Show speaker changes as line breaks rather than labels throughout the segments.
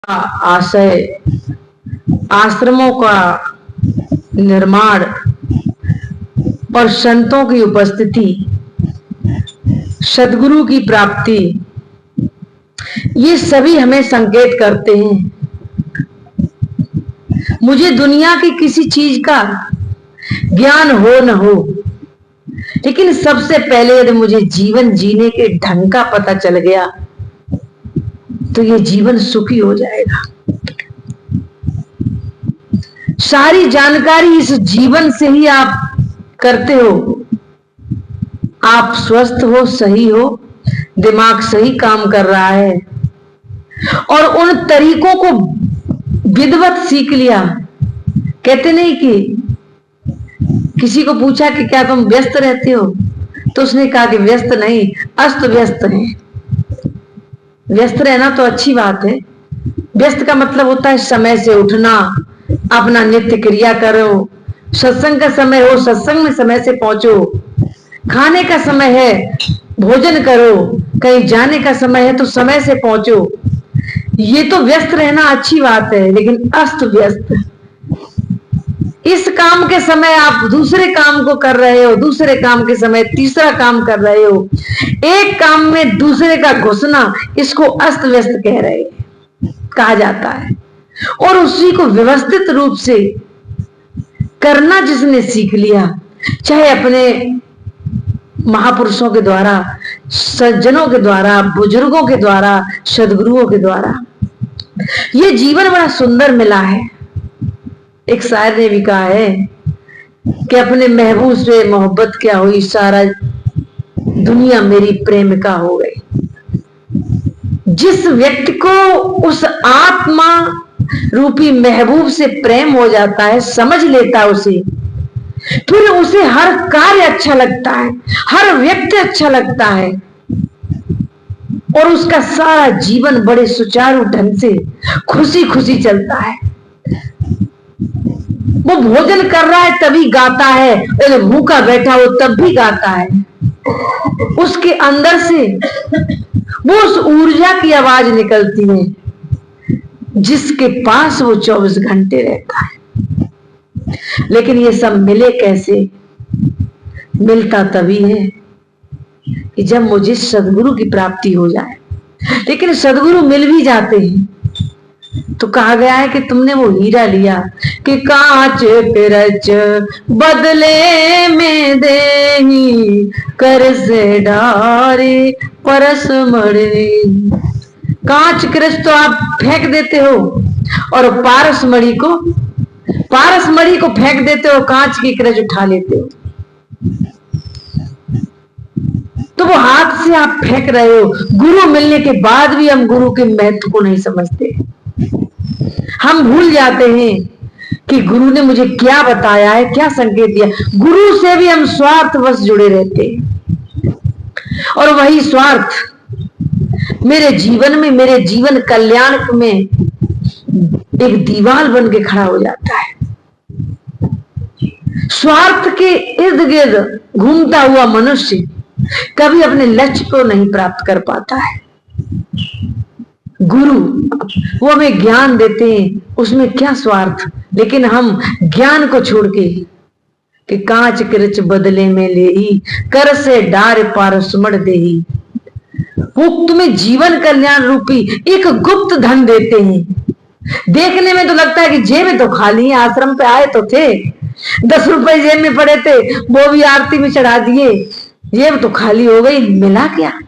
आशय, आश्रमों का निर्माण और संतों की उपस्थिति, सदगुरु की प्राप्ति, ये सभी हमें संकेत करते हैं। मुझे दुनिया की किसी चीज का ज्ञान हो न हो, लेकिन सबसे पहले यदि मुझे जीवन जीने के ढंग का पता चल गया तो ये जीवन सुखी हो जाएगा। सारी जानकारी इस जीवन से ही आप करते हो। आप स्वस्थ हो, सही हो, दिमाग सही काम कर रहा है और उन तरीकों को विधिवत सीख लिया। कहते नहीं कि किसी को पूछा कि क्या तुम व्यस्त रहते हो, तो उसने कहा कि व्यस्त नहीं, अस्त व्यस्त है। व्यस्त रहना तो अच्छी बात है। व्यस्त का मतलब होता है समय से उठना, अपना नित्य क्रिया करो, सत्संग का समय हो सत्संग में समय से पहुंचो, खाने का समय है भोजन करो, कहीं जाने का समय है तो समय से पहुंचो। ये तो व्यस्त रहना अच्छी बात है, लेकिन अस्त व्यस्त, इस काम के समय आप दूसरे काम को कर रहे हो, दूसरे काम के समय तीसरा काम कर रहे हो, एक काम में दूसरे का घुसना, इसको अस्त व्यस्त कह रहे कहा जाता है। और उसी को व्यवस्थित रूप से करना जिसने सीख लिया, चाहे अपने महापुरुषों के द्वारा, सज्जनों के द्वारा, बुजुर्गों के द्वारा, सदगुरुओं के द्वारा, ये जीवन बड़ा सुंदर मिला है। एक शायर ने भी कहा है कि अपने महबूब से मोहब्बत क्या हुई, सारा दुनिया मेरी प्रेमिका हो गई। जिस व्यक्ति को उस आत्मा रूपी महबूब से प्रेम हो जाता है, समझ लेता है उसे, फिर उसे हर कार्य अच्छा लगता है, हर व्यक्ति अच्छा लगता है और उसका सारा जीवन बड़े सुचारू ढंग से खुशी खुशी चलता है। वो भोजन कर रहा है तभी गाता है, भूखा बैठा हो तब भी गाता है। उसके अंदर से वो उस ऊर्जा की आवाज निकलती है जिसके पास वो 24 घंटे रहता है। लेकिन ये सब मिले कैसे? मिलता तभी है कि जब मुझे सदगुरु की प्राप्ति हो जाए। लेकिन सदगुरु मिल भी जाते हैं तो कहा गया है कि तुमने वो हीरा लिया कि कांच पिरच बदले में देही, कर से डारे परस मड़े। कांच कृष तो आप फेंक देते हो और पारस मणि को फेंक देते हो, कांच की कृष उठा लेते हो। तो वो हाथ से आप फेंक रहे हो। गुरु मिलने के बाद भी हम गुरु के महत्व को नहीं समझते। हम भूल जाते हैं कि गुरु ने मुझे क्या बताया है, क्या संकेत दिया। गुरु से भी हम स्वार्थवश जुड़े रहते हैं और वही स्वार्थ मेरे जीवन में, मेरे जीवन कल्याण में एक दीवार बन के खड़ा हो जाता है। स्वार्थ के इर्द गिर्द घूमता हुआ मनुष्य कभी अपने लक्ष्य को नहीं प्राप्त कर पाता है। गुरु वो हमें ज्ञान देते हैं, उसमें क्या स्वार्थ, लेकिन हम ज्ञान को छोड़ के कि कांच कृच बदले में लेही, कर से डार पारस मड़ देही, वो तुम्हें जीवन कल्याण रूपी एक गुप्त धन देते हैं। देखने में तो लगता है कि जेब तो खाली है, आश्रम पे आए तो थे, 10 रुपए जेब में पड़े थे, वो भी आरती में चढ़ा दिए, जेब तो खाली हो गई। मिला क्या?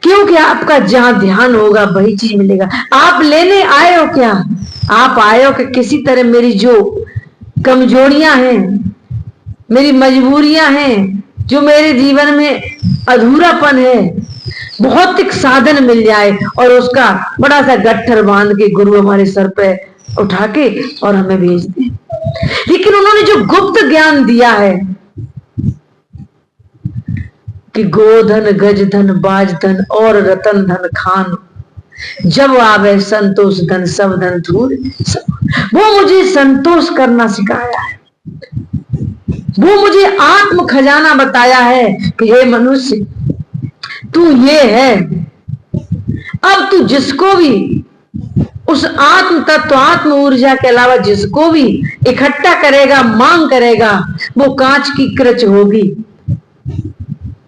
क्योंकि आपका जहां ध्यान होगा वही चीज मिलेगा। आप लेने आए हो क्या? आप आए हो कि किसी तरह मेरी जो कमजोरियां हैं, मेरी मजबूरियां हैं, जो मेरे जीवन में अधूरापन है, भौतिक साधन मिल जाए और उसका बड़ा सा गट्ठर बांध के गुरु हमारे सर पे उठा के और हमें भेज दे। लेकिन उन्होंने जो गुप्त ज्ञान दिया है कि गोधन, गजधन, बाजधन और रतन धन खान, जब आवे संतोष धन सब धन थूर, वो मुझे संतोष करना सिखाया है। वो मुझे आत्म खजाना बताया है कि हे मनुष्य, तू ये है, अब तू जिसको भी उस आत्म तत्व आत्म ऊर्जा के अलावा जिसको भी इकट्ठा करेगा, मांग करेगा, वो कांच की कृच होगी।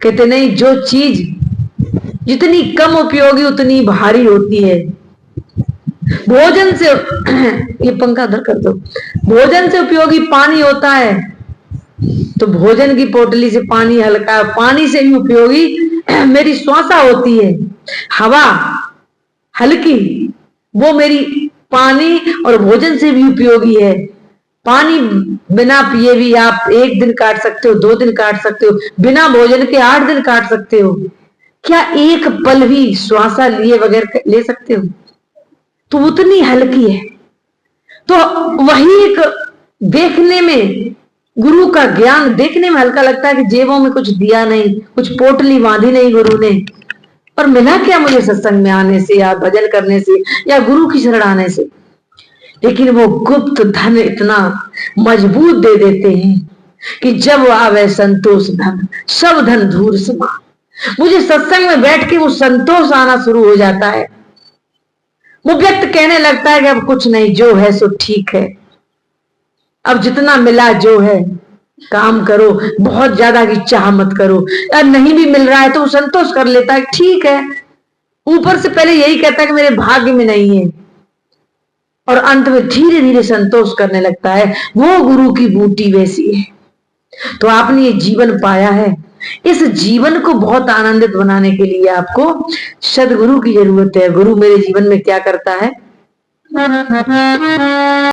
कहते नहीं, जो चीज जितनी कम उपयोगी उतनी भारी होती है। भोजन से ये पंखा उधर कर दो। भोजन से उपयोगी पानी होता है, तो भोजन की पोटली से पानी हल्का है। पानी से भी उपयोगी मेरी श्वासा होती है, हवा हल्की, वो मेरी पानी और भोजन से भी उपयोगी है। पानी बिना पिए भी आप 1 दिन काट सकते हो, 2 दिन काट सकते हो, बिना भोजन के 8 दिन काट सकते हो। क्या एक पल भी श्वासा लिए बगैर ले सकते हो? तो उतनी हल्की है। तो वही एक देखने में, गुरु का ज्ञान देखने में हल्का लगता है कि जेबों में कुछ दिया नहीं, कुछ पोटली बांधी नहीं गुरु ने, और मिला क्या मुझे सत्संग में आने से या भजन करने से या गुरु की शरण आने से। लेकिन वो गुप्त धन इतना मजबूत दे देते हैं कि जब आवे संतोष धन, सब धन धूर समा। मुझे सत्संग में बैठ के वो संतोष आना शुरू हो जाता है। वो व्यक्ति कहने लगता है कि अब कुछ नहीं, जो है सो ठीक है, अब जितना मिला जो है काम करो, बहुत ज्यादा की चाह मत करो। यार नहीं भी मिल रहा है तो वो संतोष कर लेता है, ठीक है। ऊपर से पहले यही कहता है कि मेरे भाग्य में नहीं है, और अंत में धीरे धीरे संतोष करने लगता है। वो गुरु की बूटी वैसी है। तो आपने ये जीवन पाया है, इस जीवन को बहुत आनंदित बनाने के लिए आपको सदगुरु की जरूरत है। गुरु मेरे जीवन में क्या करता है?